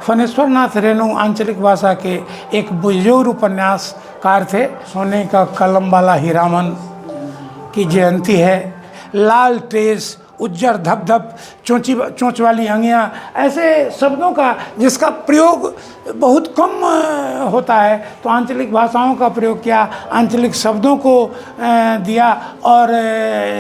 फणीश्वर नाथ रेणु आंचलिक भाषा के एक बुजुर्ग उपन्यासकार थे। सोने का कलम वाला हीरामन की जयंती है। लाल तेज, उज्जर धप-धप, चोंच वाली अंगियाँ, ऐसे शब्दों का जिसका प्रयोग बहुत कम होता है, तो आंचलिक भाषाओं का प्रयोग किया, आंचलिक शब्दों को दिया और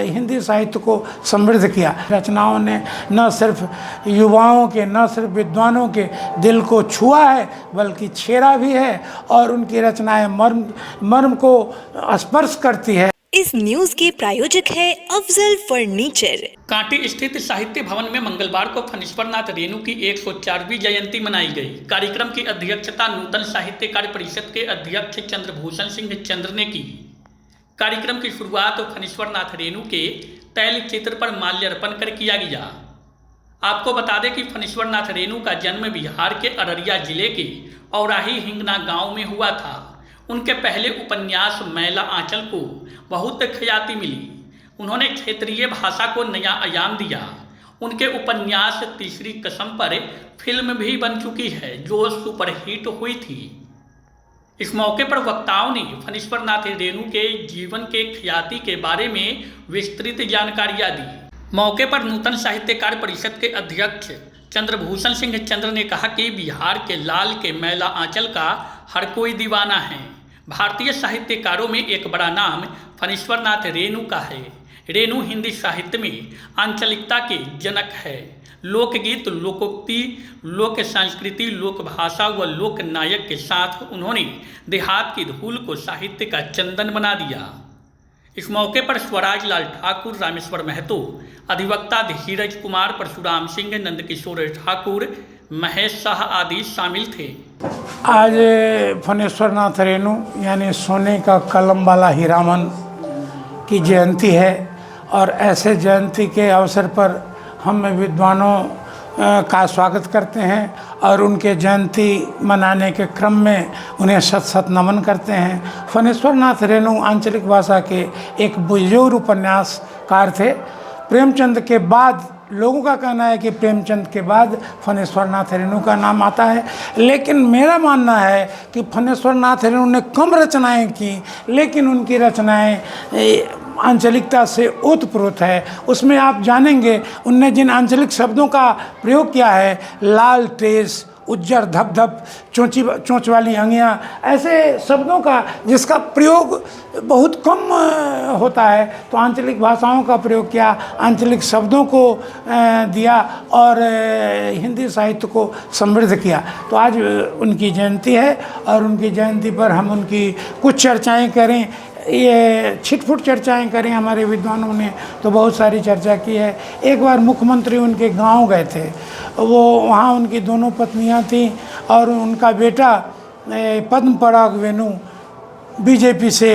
हिंदी साहित्य को समृद्ध किया। रचनाओं ने न सिर्फ युवाओं के, न सिर्फ विद्वानों के दिल को छुआ है, बल्कि छेड़ा भी है और उनकी रचनाएं मर्म को स्पर्श करती है। इस न्यूज के प्रायोजक है अफजल फर्नीचर। कांटी स्थित साहित्य भवन में मंगलवार को फणीश्वर नाथ रेणु की 104वीं जयंती मनाई गई। कार्यक्रम की अध्यक्षता नूतन साहित्यकार परिषद के अध्यक्ष चंद्रभूषण सिंह चंद्र ने की। कार्यक्रम की शुरुआत फणीश्वर नाथ रेणु के तैल चित्र पर माल्यार्पण कर किया गया। आपको बता दें कि फणीश्वर नाथ रेणु का जन्म बिहार के अररिया जिले के औराही हिंगना गांव में हुआ था। उनके पहले उपन्यास मैला आंचल को बहुत ख्याति मिली। उन्होंने क्षेत्रीय भाषा को नया आयाम दिया। उनके उपन्यास तीसरी कसम पर फिल्म भी बन चुकी है, जो सुपरहिट हुई थी। इस मौके पर वक्ताओं ने फणीश्वर नाथ रेणु के जीवन के ख्याति के बारे में विस्तृत जानकारियां दी। मौके पर नूतन साहित्यकार परिषद के अध्यक्ष चंद्रभूषण सिंह चंद्र ने कहा कि बिहार के लाल के मैला आंचल का हर कोई दीवाना है। भारतीय साहित्यकारों में एक बड़ा नाम फणीश्वर नाथ रेणु का है। रेणु हिंदी साहित्य में आंचलिकता के जनक है। लोकगीत, लोकोक्ति, लोक संस्कृति, लोक भाषा व लोक नायक के साथ उन्होंने देहात की धूल को साहित्य का चंदन बना दिया। इस मौके पर स्वराज लाल ठाकुर, रामेश्वर महतो, अधिवक्ता धीरज कुमार, परशुराम सिंह, नंदकिशोर ठाकुर, महेश शाह आदि शामिल थे। आज फणीश्वर नाथ रेणु यानी सोने का कलम वाला हीरामन की जयंती है और ऐसे जयंती के अवसर पर हम विद्वानों का स्वागत करते हैं और उनके जयंती मनाने के क्रम में उन्हें शत शत नमन करते हैं। फणीश्वर नाथ रेणु आंचलिक भाषा के एक बुजुर्ग उपन्यासकार थे। प्रेमचंद के बाद, लोगों का कहना है कि प्रेमचंद के बाद फणीश्वर नाथ रेणु का नाम आता है, लेकिन मेरा मानना है कि फणीश्वर नाथ रेणु ने कम रचनाएं की, लेकिन उनकी रचनाएं आंचलिकता से ओतप्रोत है। उसमें आप जानेंगे उनने जिन आंचलिक शब्दों का प्रयोग किया है, लाल तेज, उज्जर धप-धप, चोंच वाली अंगियाँ, ऐसे शब्दों का जिसका प्रयोग बहुत कम होता है, तो आंचलिक भाषाओं का प्रयोग किया, आंचलिक शब्दों को दिया और हिंदी साहित्य को समृद्ध किया। तो आज उनकी जयंती है और उनकी जयंती पर हम उनकी कुछ चर्चाएं करें, ये छिटफुट चर्चाएं करें। हमारे विद्वानों ने तो बहुत सारी चर्चा की है। एक बार मुख्यमंत्री उनके गांव गए थे, वो वहाँ उनकी दोनों पत्नियां थीं और उनका बेटा पद्म पराग वेणु बीजेपी से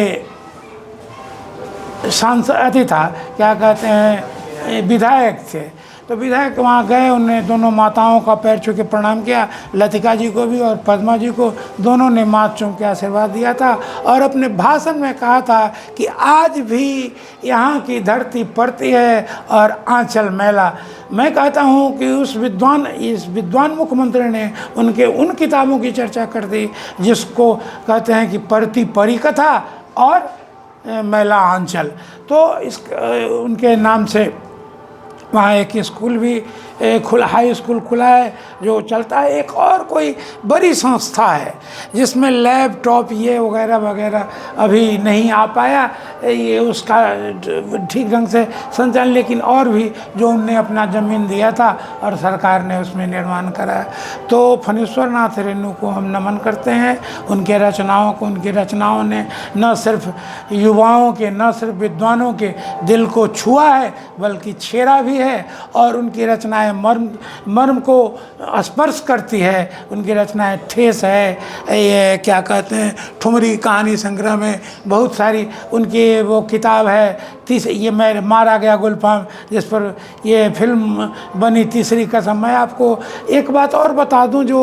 सांसद था, क्या कहते हैं, विधायक थे। तो विधायक वहाँ गए, उन्होंने दोनों माताओं का पैर छू के प्रणाम किया, लतिका जी को भी और पद्मा जी को, दोनों ने माथ चूम के आशीर्वाद दिया था और अपने भाषण में कहा था कि आज भी यहाँ की धरती पड़ती है और आंचल मैला। मैं कहता हूँ कि इस विद्वान मुख्यमंत्री ने उनके उन किताबों की चर्चा कर दी जिसको कहते हैं कि पड़ती परी कथा और मैला आंचल। तो उनके नाम से वहाँ एक स्कूल भी खुला, हाई स्कूल खुला है जो चलता है। एक और कोई बड़ी संस्था है जिसमें लैपटॉप ये वगैरह वगैरह अभी नहीं आ पाया, ये उसका ठीक ढंग से संचालन, लेकिन और भी जो उनने अपना ज़मीन दिया था और सरकार ने उसमें निर्माण कराया। तो फणीश्वर नाथ रेणु को हम नमन करते हैं, उनके रचनाओं को। उनकी रचनाओं ने न सिर्फ युवाओं के, न सिर्फ विद्वानों के दिल को छुआ है, बल्कि छेड़ा भी है और उनकी रचनाएं मर्म को स्पर्श करती है। उनकी रचनाएं ठेस है। ये क्या कहते हैं, ठुमरी कहानी संग्रह में बहुत सारी उनकी वो किताब है ये मैं मारा गया गुलफाम, जिस पर ये फिल्म बनी तीसरी कसम। मैं आपको एक बात और बता दूं जो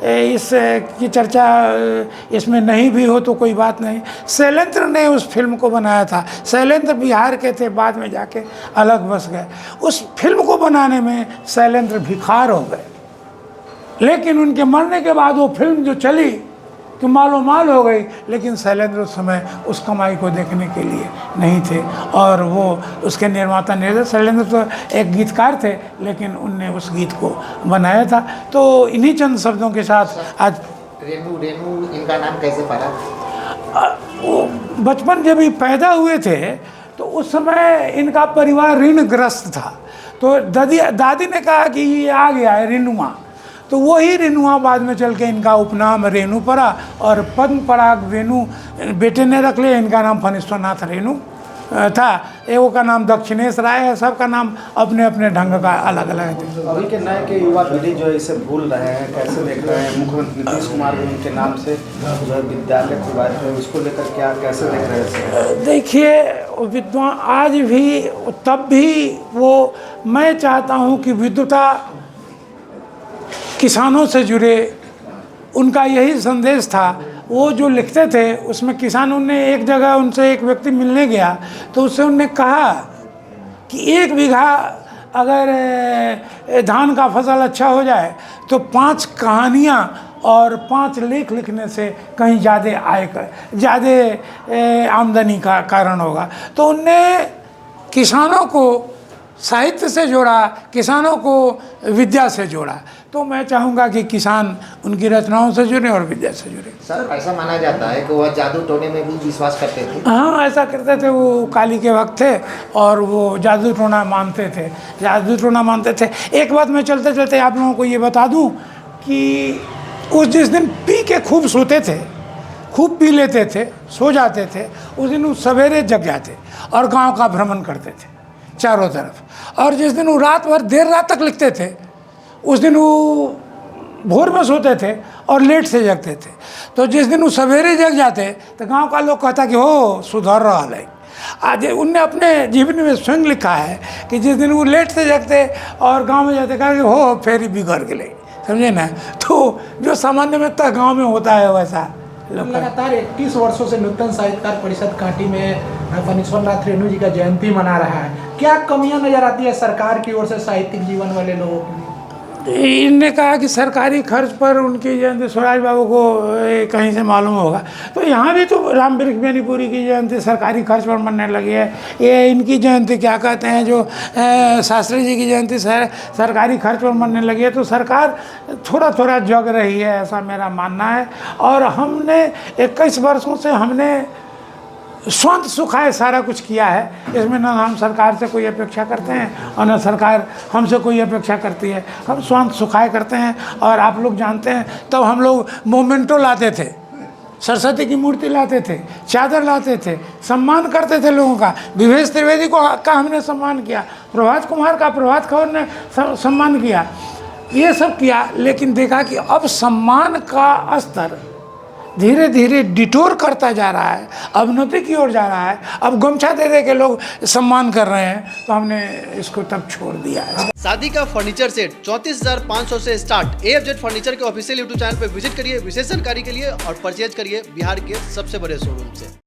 इस की चर्चा इसमें नहीं भी हो तो कोई बात नहीं। शैलेंद्र ने उस फिल्म को बनाया था। शैलेंद्र बिहार के थे, बाद में जाके अलग बस गए। उस फिल्म को बनाने में शैलेंद्र भिखार हो गए। लेकिन उनके मरने के बाद वो फिल्म जो चली कि मालो माल हो गई, लेकिन शैलेंद्र उस समय उस कमाई को देखने के लिए नहीं थे। और वो उसके निर्माता निर्देशक शैलेंद्र तो एक गीतकार थे, लेकिन उनने उस गीत को बनाया था। तो इन्हीं चंद शब्दों के साथ आज रेनू इनका नाम कैसे पड़ा? वो बचपन जब ये पैदा हुए थे तो उस समय इनका परिवार ऋणग्रस्त था, तो दादी ने कहा कि ये आ गया है रेनुआ, तो वही रेनुआ बाद में चल के इनका उपनाम रेणु पड़ा और पद्म पराग वेणु बेटे ने रख लिया। इनका नाम फणीश्वरनाथ रेणु था, एगो का नाम दक्षिणेश राय है, सबका नाम अपने अपने ढंग का अलग अलग है। अभी के नए के युवा पीढ़ी जो है इसे भूल रहे हैं, कैसे देख रहे हैं? मुख्यमंत्री नीतीश कुमार भी उनके नाम से जो है विद्यालय खुलवाए थे, उसको लेकर क्या कैसे देख रहे हैं? देखिए विद्वान आज भी तब भी वो, मैं चाहता हूँ कि विद्वता किसानों से जुड़े, उनका यही संदेश था। वो जो लिखते थे उसमें किसानों ने एक जगह उनसे एक व्यक्ति मिलने गया तो उससे उनने कहा कि 1 बीघा अगर धान का फसल अच्छा हो जाए तो 5 कहानियाँ और 5 लेख लिखने से कहीं ज़्यादा आमदनी का कारण होगा। तो उनने किसानों को साहित्य से जोड़ा, किसानों को विद्या से जोड़ा। तो मैं चाहूँगा कि किसान उनकी रचनाओं से जुड़े और विद्या से जुड़े। सर ऐसा माना जाता है कि वह जादू टोने में भी विश्वास करते थे। हाँ, ऐसा करते थे। वो काली के वक्त थे और वो जादू टोना मानते थे। एक बात मैं चलते चलते आप लोगों को ये बता दूँ कि उस जिस दिन पी के खूब सोते थे, खूब पी लेते थे, सो जाते थे, उस दिन वो सवेरे जग जाते और गाँव का भ्रमण करते थे चारों तरफ। और जिस दिन वो रात भर देर रात तक लिखते थे, उस दिन वो भोर में सोते थे और लेट से जगते थे। तो जिस दिन वो सवेरे जग जाते तो गांव का लोग कहता कि हो सुधर रहा है। आज उनने अपने जीवन में स्वयं लिखा है कि जिस दिन वो लेट से जगते और गांव में जाते कहा कि हो फेरी बिगड़ गए, समझे ना। तो जो सामान्य में तक गाँव में होता है वैसा लगातार 31 वर्षों से नूतन साहित्यकार परिषद कांटी में फणीश्वरनाथ रेणु जी का जयंती मना रहा है। क्या कमियां नजर आती है सरकार की ओर से साहित्यिक जीवन वाले लोगों के लिए? इनने कहा कि सरकारी खर्च पर उनकी जयंती स्वराज बाबू को कहीं से मालूम होगा। तो यहाँ भी तो राम वृक्ष बेनीपुरी की जयंती सरकारी खर्च पर मनने लगी है। ये इनकी जयंती क्या कहते हैं जो शास्त्री जी की जयंती सरकारी खर्च पर मनने लगी है। तो सरकार थोड़ा थोड़ा जग रही है, ऐसा मेरा मानना है। और हमने 21 वर्षों से हमने स्वांत सुखाए सारा कुछ किया है। इसमें न हम सरकार से कोई अपेक्षा करते हैं और न सरकार हमसे कोई अपेक्षा करती है। हम स्वांत सुखाए करते हैं। और आप लोग जानते हैं तब हम लोग मोमेंटो लाते थे, सरस्वती की मूर्ति लाते थे, चादर लाते थे, सम्मान करते थे लोगों का। विवेश त्रिवेदी का हमने सम्मान किया, प्रभात कुमार का प्रभात खबर ने सम्मान किया, ये सब किया। लेकिन देखा कि अब सम्मान का स्तर धीरे धीरे डिटोर करता जा रहा है, अवनति की ओर जा रहा है। अब गमछा दे दे के लोग सम्मान कर रहे हैं, तो हमने इसको तब छोड़ दिया है। शादी का फर्नीचर सेट 34,500 से स्टार्ट। AFZ फर्नीचर के ऑफिशियल YouTube चैनल पर विजिट करिए विशेष जानकारी के लिए और परचेज करिए बिहार के सबसे बड़े शोरूम से।